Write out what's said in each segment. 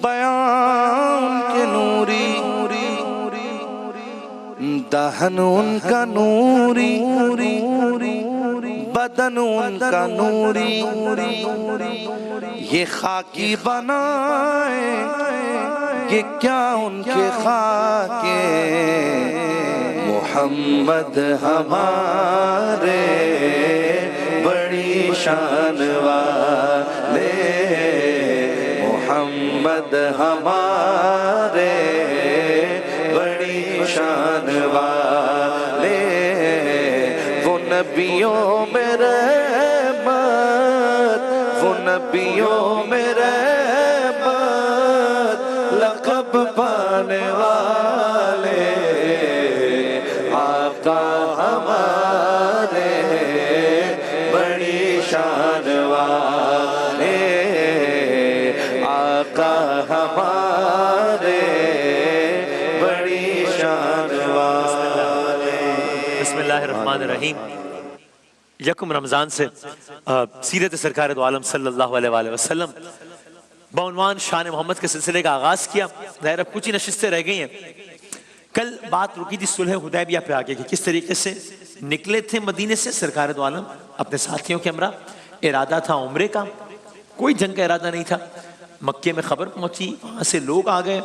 بیان کے نوری، دہن ان کا نوری، بدن ان کا نوری، یہ خاکی بنائے کہ کیا ان کے خاکے، محمد ہمارے بڑی شان والے، محمد ہمارے بڑی شان والے، وہ نبیوں میں رحمت، وہ نبیوں میں رحمت، لقب پانے والے، آقا ہمارے بڑی شان والے، آقا ہمارے بڑی شان والے۔ بسم اللہ الرحمن الرحیم۔ یکم رمضان سے سیرت سرکار دو عالم صلی اللہ علیہ وآلہ وسلم بعنوان شان محمد کے سلسلے کا آغاز کیا۔ ظاہر اب کچھ ہی نشستیں رہ گئی ہیں۔ کل بات رکی تھی صلح حدیبیہ پہ آگے کہ کس طریقے سے نکلے تھے مدینے سے سرکار دو عالم اپنے ساتھیوں کے ہمراہ، ارادہ تھا عمرے کا، کوئی جنگ کا ارادہ نہیں تھا۔ مکے میں خبر پہنچی، وہاں سے لوگ آ گئے۔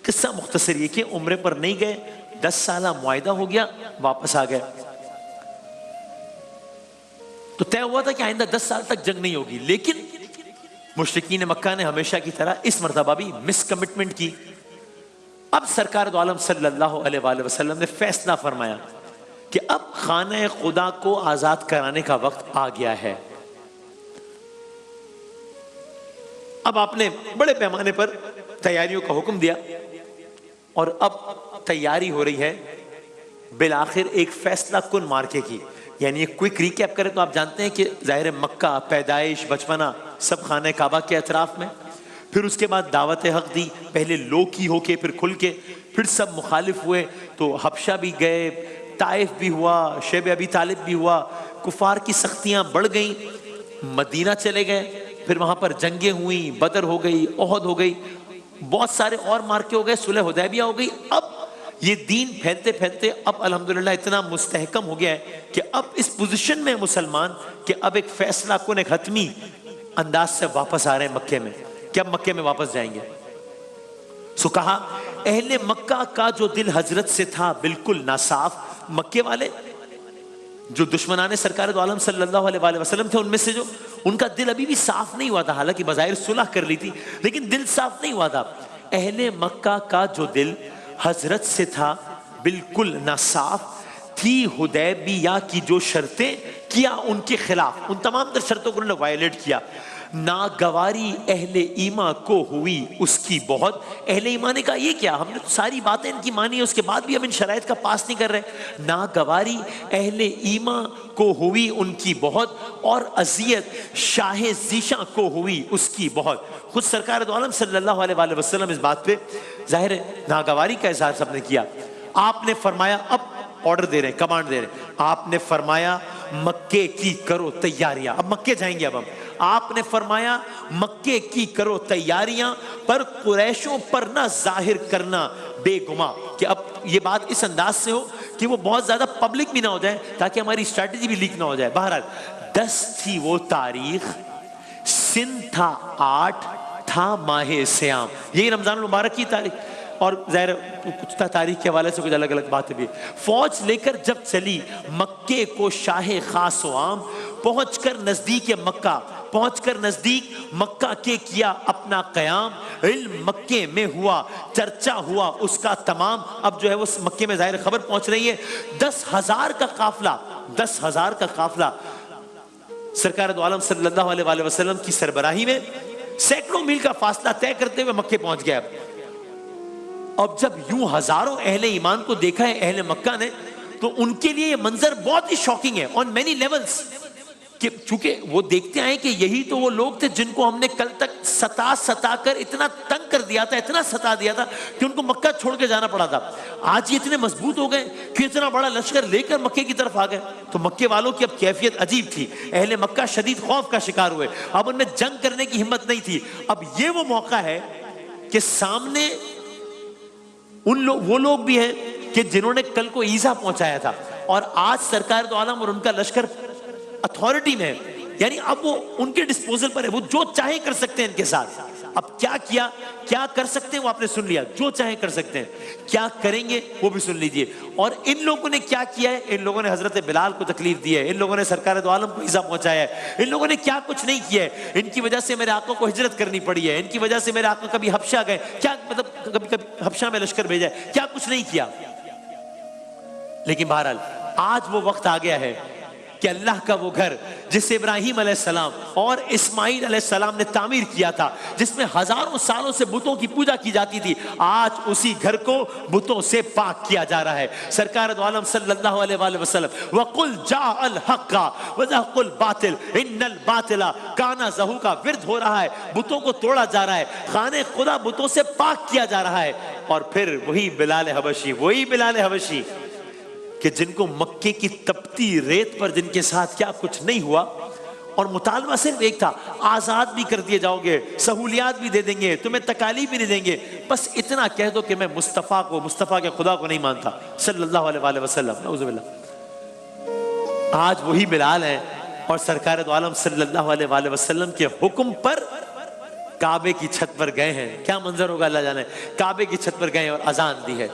قصہ مختصر یہ کہ عمرے پر نہیں گئے، 10 سالہ معاہدہ ہو گیا، واپس آ گئے۔ تو طے ہوا تھا کہ آئندہ 10 سال تک جنگ نہیں ہوگی، لیکن مشرکین مکہ نے ہمیشہ کی طرح اس مرتبہ بھی مس کمٹمنٹ کی۔ اب سرکار دو عالم صلی اللہ علیہ وآلہ وسلم نے فیصلہ فرمایا کہ اب خانہ خدا کو آزاد کرانے کا وقت آ گیا ہے۔ اب آپ نے بڑے پیمانے پر تیاریوں کا حکم دیا اور اب تیاری ہو رہی ہے بالآخر ایک فیصلہ کن مارکے کی۔ یعنی ایک کوئک ریکیپ کرے تو آپ جانتے ہیں کہ ظاہر مکہ، پیدائش، بچپنا سب خانہ کعبہ کے اطراف میں، پھر اس کے بعد دعوت حق دی، پہلے لو کی ہو کے پھر کھل کے، پھر سب مخالف ہوئے تو حبشہ بھی گئے، طائف بھی ہوا، شیب ابی طالب بھی ہوا، کفار کی سختیاں بڑھ گئیں، مدینہ چلے گئے، پھر وہاں پر جنگیں ہوئیں، بدر ہو گئی، احد ہو گئی، بہت سارے اور مارکے ہو گئے، صلح حدیبیہ ہو گئی۔ اب یہ دین پھیلتے پھیلتے اب الحمدللہ اتنا مستحکم ہو گیا ہے کہ اب اس پوزیشن میں مسلمان کہ اب ایک فیصلہ کن، ایک حتمی انداز سے واپس آ رہے ہیں مکے میں کہ اب مکے میں واپس جائیں گے۔ سو کہا اہل مکہ کا جو دل حضرت سے تھا بالکل ناصاف، مکے والے جو دشمنان سرکار دو عالم صلی اللہ علیہ وآلہ وسلم تھے ان میں سے جو ان کا دل ابھی بھی صاف نہیں ہوا تھا، حالانکہ بظاہر صلح کر لی تھی لیکن دل صاف نہیں ہوا تھا۔ اہل مکہ کا جو دل حضرت سے تھا بالکل ناصاف تھی، حدیبیہ کی جو شرطیں کیا ان کے خلاف، ان تمام در شرطوں کو انہوں نے وائلیٹ کیا۔ ناگواری اہل ایمان کو ہوئی اس کی بہت۔ اہل ایمان نے کہا یہ کیا، ہم نے تو ساری باتیں ان کی مانی، اس کے بعد بھی ہم ان شرائط کا پاس نہیں کر رہے۔ ناگواری اہل ایمان کو ہوئی ان کی بہت، اور اذیت شاہ ذیشاں کو ہوئی اس کی بہت۔ خود سرکار دو عالم صلی اللہ علیہ وآلہ وسلم اس بات پہ ظاہر ناگواری کا اظہار سب نے کیا۔ آپ نے فرمایا، اب آرڈر دے رہے ہیں، کمانڈ دے رہے ہیں، آپ نے فرمایا مکے کی کرو تیاریاں، اب مکے جائیں گے اب ہم۔ آپ نے فرمایا مکے کی کرو تیاریاں، پر قریشوں پر نہ ظاہر کرنا بے گما، کہ اب یہ بات اس انداز سے ہو کہ وہ بہت زیادہ پبلک بھی نہ ہو جائے تاکہ ہماری اسٹریٹجی بھی لیک نہ ہو جائے۔ بہرحال 10 تھی وہ تاریخ، سن تھا 8 تھا ماہ سیام، یہی رمضان المبارک کی تاریخ، اور ظاہر کچھ تاریخ کے حوالے سے کچھ الگ الگ باتیں بھی۔ فوج لے کر جب چلی مکے کو شاہ خاص و عام، پہنچ کر نزدیک مکہ، پہنچ کر نزدیک مکہ کے کیا اپنا قیام، علم مکے میں ہوا، چرچا ہوا اس کا تمام۔ اب جو ہے وہ مکے میں ظاہر خبر پہنچ رہی ہے، 10,000 کا قافلہ، 10,000 کا قافلہ سرکار دو عالم صلی اللہ علیہ وآلہ وسلم کی سربراہی میں سینکڑوں میل کا فاصلہ طے کرتے ہوئے مکے پہنچ گیا۔ اب جب یوں ہزاروں اہل ایمان کو دیکھا ہے اہل مکہ نے، تو ان کے لیے یہ منظر بہت ہی شاکنگ ہے آن مینی لیولز، کہ چونکہ وہ دیکھتے آئے کہ یہی تو وہ لوگ تھے جن کو ہم نے کل تک ستا کر اتنا تنگ کر دیا تھا، اتنا ستا دیا تھا کہ ان کو مکہ چھوڑ کے جانا پڑا تھا. آج یہ اتنے مضبوط ہو گئے کہ اتنا بڑا لشکر لے کر مکے کی طرف آ گئے. تو مکے والوں کی اب کیفیت عجیب تھی. اہل مکہ شدید خوف کا شکار ہوئے. اب ان میں جنگ کرنے کی ہمت نہیں تھی. اب یہ وہ موقع ہے کہ سامنے وہ لوگ بھی ہیں کہ جنہوں نے کل کو ایذا پہنچایا تھا، اور آج سرکار دو عالم اور ان کا لشکر اتھارٹی میں ہے. یعنی اب وہ ان کے ڈسپوزل پر ہے، وہ جو چاہے کر سکتے ہیں ان کے ساتھ. اب کیا کر سکتے ہیں وہ آپ نے سن لیا، جو چاہے کر سکتے ہیں. کیا کریں گے وہ بھی سن لیجئے. اور ان لوگوں نے کیا کیا ہے؟ ان لوگوں نے حضرت بلال کو تکلیف دی ہے، ان لوگوں نے سرکار دو عالم کو ایذا پہنچایا ہے. ان لوگوں نے کیا کچھ نہیں کیا ہے. ان کی وجہ سے میرے آقا کو ہجرت کرنی پڑی ہے، ان کی وجہ سے میرے آقا کبھی حبشہ گئے، کیا مطلب کبھی حبشہ میں لشکر بھیجا ہے، کیا کچھ نہیں کیا. لیکن بہرحال آج وہ وقت آ گیا ہے کہ اللہ کا وہ گھر جس ابراہیم علیہ السلام اور اسماعیل علیہ السلام نے تعمیر کیا تھا، جس میں ہزاروں سالوں سے بتوں کی پوجا کی جاتی تھی، آج اسی گھر کو بتوں سے پاک کیا جا رہا ہے. سرکار دو عالم صلی اللہ علیہ وآلہ وسلم وَقُلْ جَاءَ الْحَقَّ وَزَهَقَ الْبَاطِلَ إِنَّ الْبَاطِلَ كَانَ زَهُوقًا ورد ہو رہا ہے. بتوں کو توڑا جا رہا ہے، خانہ خدا بتوں سے پاک کیا جا رہا ہے. اور پھر وہی بلال حبشی کہ جن کو مکے کی تپتی ریت پر جن کے ساتھ کیا کچھ نہیں ہوا، اور مطالبہ صرف ایک تھا، آزاد بھی کر دیے جاؤ گے، سہولیات بھی دے دیں گے، تمہیں تکالیف بھی نہیں دیں گے، بس اتنا کہہ دو کہ میں مصطفیٰ کے خدا کو نہیں مانتا صلی اللہ علیہ وآلہ وسلم. نعوذ باللہ. آج وہی بلال ہیں اور سرکار دو عالم صلی اللہ علیہ وآلہ وسلم کے حکم پر کعبے کی چھت پر گئے ہیں. کیا منظر ہوگا اللہ جانے. کعبے کی چھت پر گئے اور اذان دی ہے،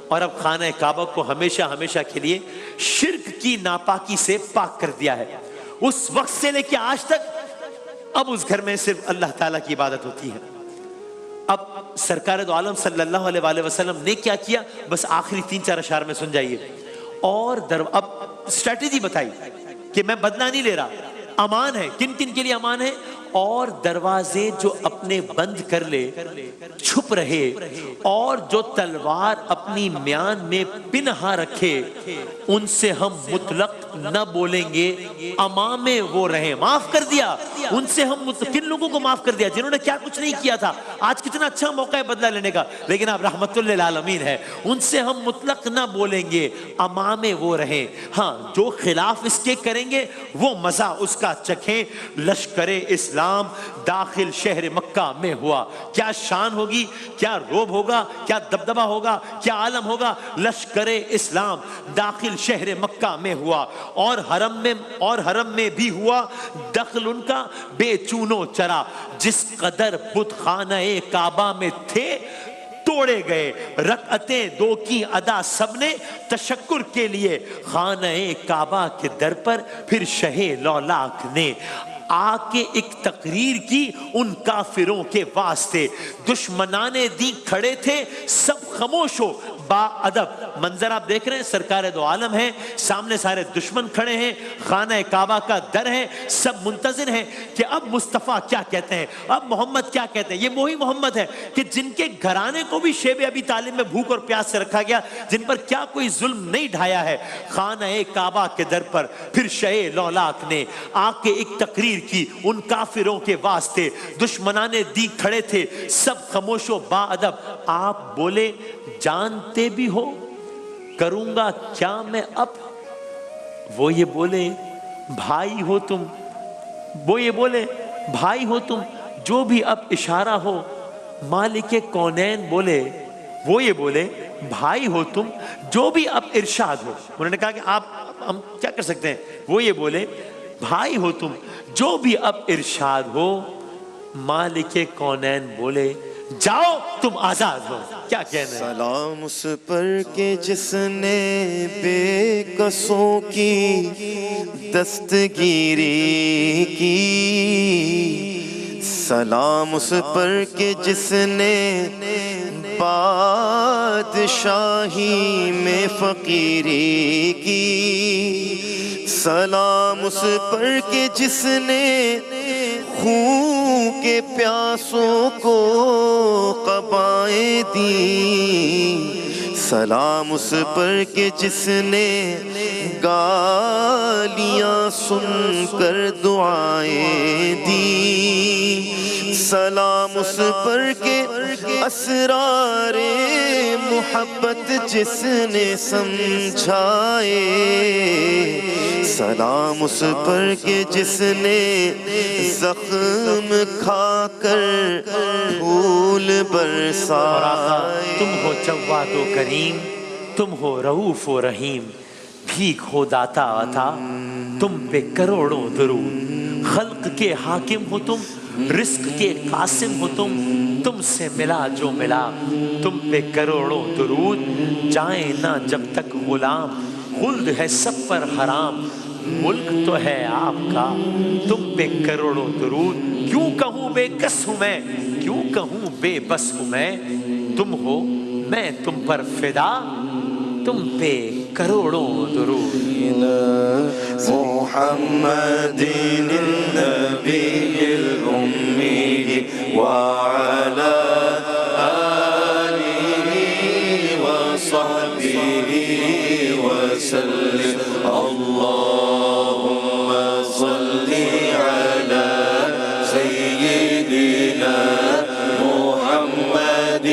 اور اب خانہ کعبہ کو ہمیشہ کے لیے شرک کی ناپاکی سے پاک کر دیا ہے. اس وقت سے لے کے آج تک اب اس گھر میں صرف اللہ تعالیٰ کی عبادت ہوتی ہے. اب سرکار دو عالم صلی اللہ علیہ وآلہ وسلم نے کیا کیا، بس آخری 3-4 اشعار میں سن جائیے. اور اب اسٹریٹجی بتائی کہ میں بدلہ نہیں لے رہا، امان ہے. کن کن کے لیے امان ہے؟ اور دروازے جو اپنے بند کر لے، چھپ رہے، اور جو تلوار اپنی میان میں پنہا رکھے، ان سے ہم مطلق نہ بولیں گے، امام وہ رہیں. معاف کر دیا ان سے ہم. کن لوگوں کو معاف کر دیا؟ جنہوں نے کیا کچھ نہیں کیا تھا. آج کتنا اچھا موقع ہے بدلہ لینے کا، لیکن آپ رحمت للعالمین ہے. ان سے ہم مطلق نہ بولیں گے، امام وہ رہیں. ہاں، جو خلاف اس کے کریں گے وہ مزہ اس کا چکھیں. لشکر اسلام داخل شہر مکہ میں ہوا. کیا شان ہوگی، کیا روب ہوگا، کیا دبدبہ ہوگا، کیا عالم ہوگا. لشکر اسلام داخل شہر مکہ میں ہوا، اور حرم میں بھی ہوا دخل ان کا بے چونو چرا. جس قدر بت خانہ کعبہ میں تھے توڑے گئے. رکعتیں 2 کی ادا سب نے تشکر کے لیے خانہ کعبہ کے در پر. پھر شہ لولاک نے آ کے ایک تقریر کی ان کافروں کے واسطے. دشمنان دی کھڑے تھے سب خاموش ہو با ادب. منظر آپ دیکھ رہے ہیں، سرکار دو عالم ہیں، سامنے سارے دشمن کھڑے ہیں، خانہ کعبہ کا در ہے، سب منتظر ہیں کہ اب مصطفیٰ کیا کہتے ہیں، اب محمد کیا کہتے ہیں. یہ وہی محمد ہے کہ جن کے گھرانے کو بھی شیب ابی طالب میں بھوک اور پیاس سے رکھا گیا، جن پر کیا کوئی ظلم نہیں ڈھایا ہے. خانہ کعبہ کے در پر پھر شہ لولاک نے آ کے ایک تقریر کی ان کافروں کے واسطے. دشمنان دی کھڑے تھے سب خاموش و با ادب. آپ بولے جانتے بھی ہو کروں گا کیا میں اب. وہ یہ بولے بھائی ہو تم، وہ یہ بولے بھائی ہو تم جو بھی اب اشارہ ہو. مالک کونین بولے، وہ یہ بولے بھائی ہو تم جو بھی اب ارشاد ہو. انہوں نے کہا کہ آپ ہم کیا کر سکتے ہیں. وہ یہ بولے بھائی ہو تم جو بھی اب ارشاد ہو. مالک کونین بولے جاؤ تم آزاد ہو. کیا کہنا ہے. سلام اس پر کہ جس نے بے کسوں کی دستگیری کی. سلام اس پر کہ جس نے بادشاہی میں فقیری کی. سلام اس پر کہ جس نے خون کے پیاسوں کو قبائیں دی. سلام اس پر کہ جس نے گالیاں سن کر دعائیں دی، سلام اس پر کہ اسرار محبت جس نے سمجھائے، سلام اس پر کہ جس نے زخم کھا کر پھول برسائے۔ تم ہو جواد و کریم، تم ہو رؤوف و رحیم، بھیک ہو داتا عطا، تم پہ کروڑوں درود، خلق کے حاکم ہو تم، رزق کے قاسم ہو تم سے ملا جو ملا، تم پہ کروڑوں درود، جائیں نہ جب تک غلام، خلد ہے سب پر حرام، ملک تو ہے آپ کا، تم پہ کروڑوں درود، کیوں کہوں بے کس ہوں میں، کیوں کہوں بے بس ہوں میں، تم ہو میں تم پر فدا، تم پہ کروڑوں درود۔ محمد النبی الأمی وعلى آلہ وصحبہ وسلم، اللہم صل علی سیدنا محمد